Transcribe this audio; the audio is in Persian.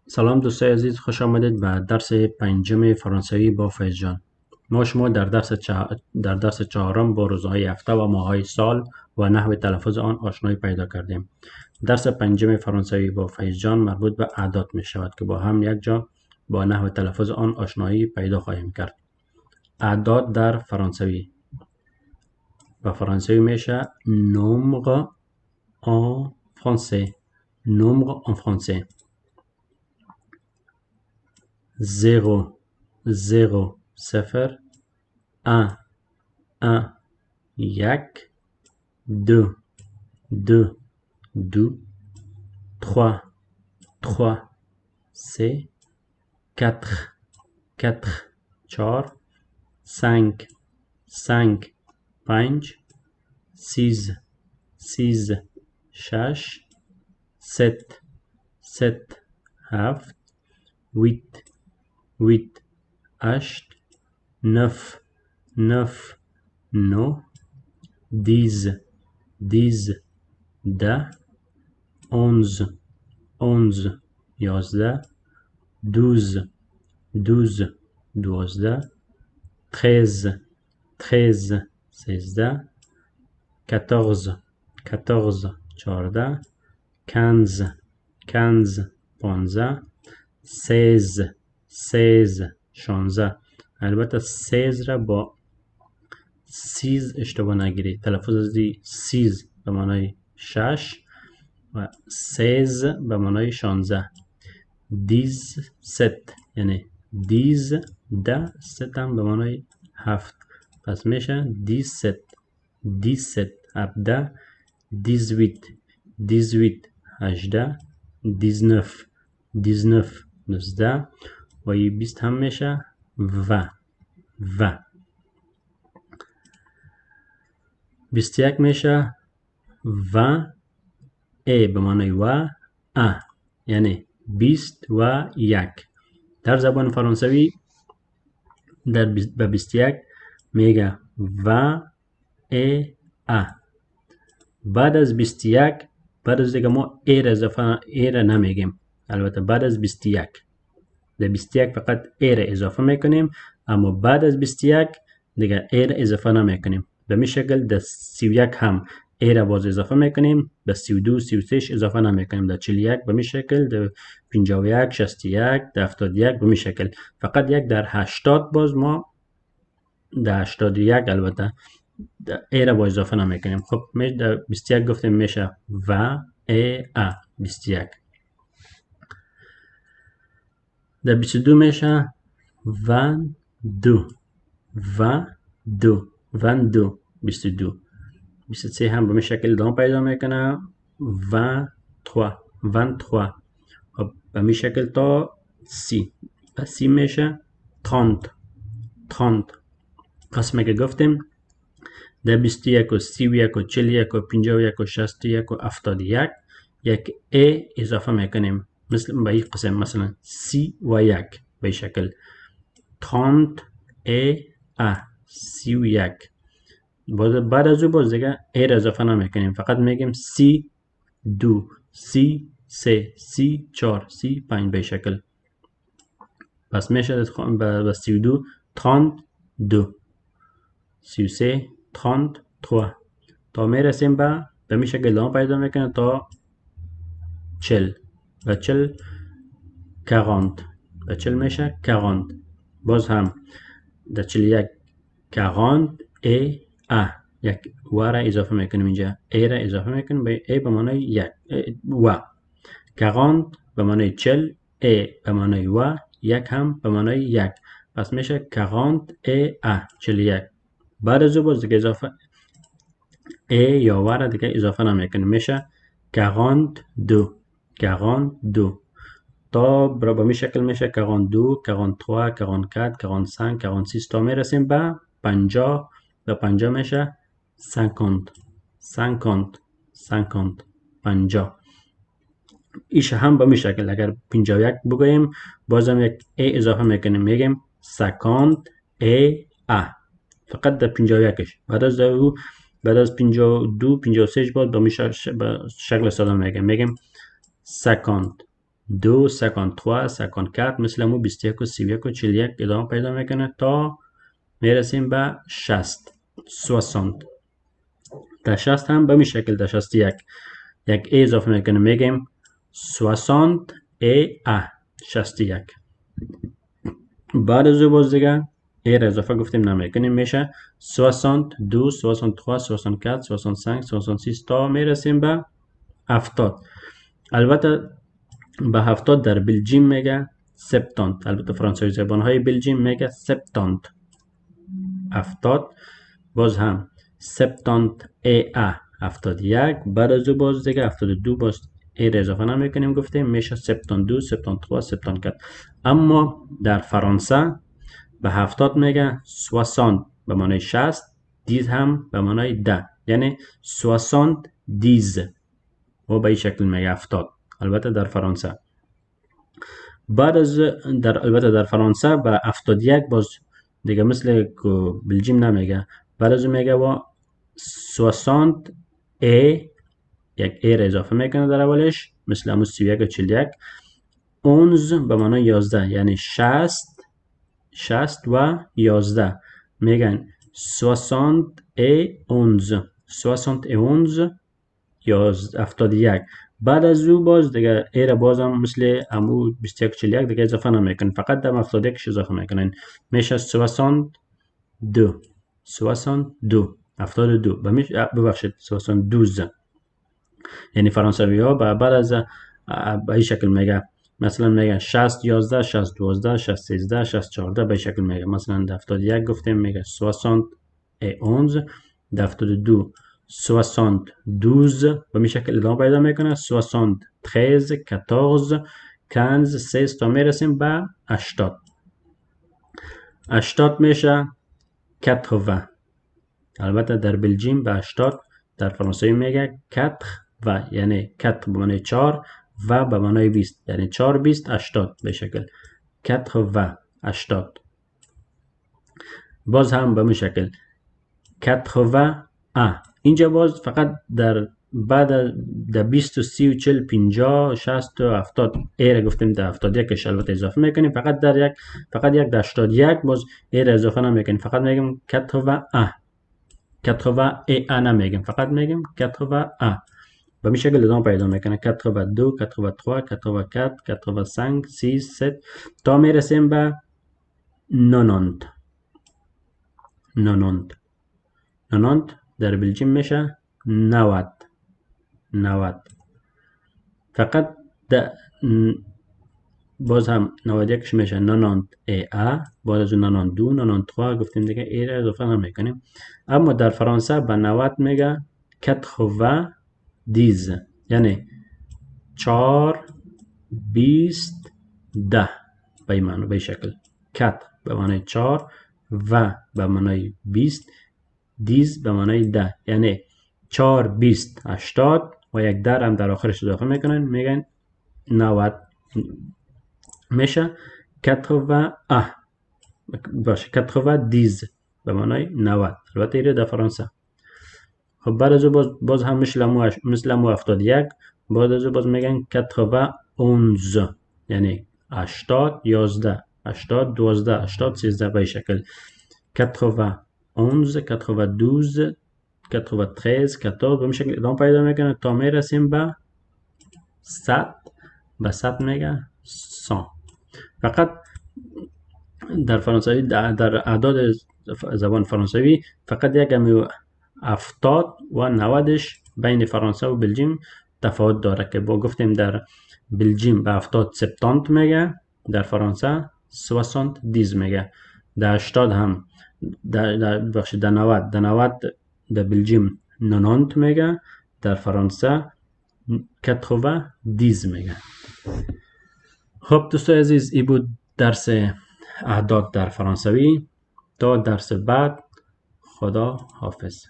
سلام دوستای عزیز، خوش آمدید به درس پنجم فرانسوی با فیض جان. ما شما در درس چهارم با روزهای هفته و ماههای سال و نحو تلفظ آن آشنایی پیدا کردیم. درس پنجم فرانسوی با فیض جان مربوط به اعداد می شود که با هم یک جا با نحو تلفظ آن آشنایی پیدا خواهیم کرد. اعداد در فرانسوی و فرانسوی میشه nombre en français. nombre en français. 0 0 صفر 1 1 یک 2 2 دو 3 3 سه 4 4 چار 5 5 پنج 6 6 شش 7 7 هفت 8 8 8 9 9 9 10 10 ده 11 11 11 12 12 12 13 13 13 14 14 14 15 15 15 16 16 16 البته 16 را با 6 اشتباه نگیرید. تلفظ از 6 به معنای 6 و 16 به معنای 16. 17 یعنی 10 ست هم به معنای 7. پس میشه 17 17 17 18 18 18 19 19 19 و 20 هم میشه و 21 میشه و ای به معنای و یعنی 21. در زبان فرانسوی به 21 میگه و ای بعد از 21 بعد از دیگه ما ای را نمیگیم. البته بعد از 21 در 21 فقط ای را اضافه میکنیم، اما بعد از 21 دیگه ای را اضافه نمیکنیم. به می شکل در 31 هم ای را باز اضافه میکنیم، در 32 33 اضافه نمیکنیم، در 41 به می شکل، در 51 61 در 71 به می شکل. فقط یک در 80 باز ما در 81 البته ای را با اضافه نمیکنیم. خب در 21 گفتیم میشه و ای 21. در 22 میشه و دو 22. 23 هم به می شکل ادامه پیدا میکنه و 23. خب به می شکل تا 30. پس 30 میشه 30. قسمه که گفتیم در 21 و 31 و 41 و 51 و 61 و 71 یک ای اضافه میکنیم، مثل به این قسم مثلا 31 به شکل 30 ای 31. بعد از او باز دیگه ای را اضافه نمیکنیم، فقط میگیم 32 33 34 35 به شکل. پس میشه به 32 32 33 33 تا میرسیم به می شکل ادامه پیدا میکنه تا 40 و 40 40 و 40 میشه 40. باز هم در 41 40 ای یک و را اضافه میکنیم، اینجا ای را اضافه میکنیم به ای به معنای یک و 40 به معنای 40 ای به معنای و یک هم به معنای یک. پس میشه 40 ای 41. بعد از او باز دیگه اضافه ای یا و را دیگه اضافه نمیکنیم، میشه 42 تا به می شکل میشه 42 43 44 45 46 تا میرسیم به 50. به 50 میشه 50. ایش هم به می شکل اگر 51 بگوییم بازم یک ای اضافه میکنیم، میگیم 50 ای فقط در 51ش. بعد از 52 53 باز به شکل ساده میگیم 50. 2 53 54 مثل همون 21 و 31 و 41 ادامه پیدا میکنه تا میرسیم به 60 60. در 60 هم به این شکل در 61 یک ای اضافه میکنه میگیم 60 ای ا 61. بعد از او باز دیگه ای را اضافه گفتیم نمیکنیم میشه 62 63 64 65 66 تا میرسیم به 70. البته به 70 در بلژیم میگه 70. البته فرانسوی زبان های بلژیم میگه 70. 70 باز هم 70 ای ا 71. بعد از او باز دیگه 72 باز ای را اضافه نمیکنیم گفتیم میشه 72 73 74. اما در فرانسه به 70 میگه 60 به معنی 60 10 هم به معنی 10 یعنی 60 10 و به این شکل میگه 70. البته در فرانسه بعد از البته در فرانسه به 71 باز دیگه مثل که بلژیم نمیگه بعد از میگه و 60 ای یک ای را اضافه میکنه در اولش مثل همون 31 و 41 11 به معنی 11 یعنی 60 و 11 میگن 60 ای 11 60 ای 11 71. بعد از او باز دیگه ای را باز هم مثل امو 21 41 دیگه اضافه نمیکنن فقط در 71 اضافه میکنن میشه 62 62 72 ببخشید 72 یعنی فرانسوی ها بعد از به این شکل میگه مثلا میگه 60 11 60 12 60 13 60 14 به این شکل میگه مثلا در 71 گفتیم میگه 60 ای 11 در 72 72 به این شکل ادامه پیدا میکنه 73 14 15 16 تا میرسیم به 80. 80 میشه 80. البته در بلژیم به 80 در فرانسوی میگه 80 یعنی 4 به معنی 4 و به معنی 20 یعنی 4 20 80 به شکل 80 80. باز هم به این شکل 80 اینجا باز فقط در بعد در 20 و 30 و 40 50 60 و 70 ای را گفتیم در 71 البته اضافه میکنیم فقط یک در 81 باز ای را اضافه نمیکنیم فقط میگیم 80 ای نمیگیم فقط میگیم 80 به این شکل ادامه پیدا میکنه 82 83 84 85 37 تا میرسیم به 90 90 90 در بلژیم میشه 90 90. فقط باز هم 91 میشه 90 ای ا باز از 92 93 گفتیم دیگه ای را اضافه نمیکنیم. اما در فرانسه به 90 میگه 90 یعنی 4 20 10 به این معنی به شکل 4 به معنی 4 و به معنی 20 10 به معنی 10 یعنی 4 20 80 و یک در هم در آخرش اضافه میکنن میگن 90 میشه 80 باشه 90 به معنی 90 البته ایره در فرانسه. خب بعد از باز هم مثل مو 71 بعد از باز میگن 91 یعنی 80 11 80 12 80 13 به شکل 91 92 93 14 به این شکل ادامه پیدا میکنه تا میرسیم به 100 به 100 میگه 100. فقط در فرانسوی در اعداد زبان فرانسوی فقط یک 70 و 90 بین فرانسه و بلژیم تفاوت داره که با گفتیم در بلژیم به 70 70 میگه در فرانسه 60 میگه در 80 هم در 90 در بلژیم 90 میگه در فرانسه 80 میگه. خب دوستان عزیز این بود درس اعداد در فرانسوی. تا درس بعد خدا حافظ.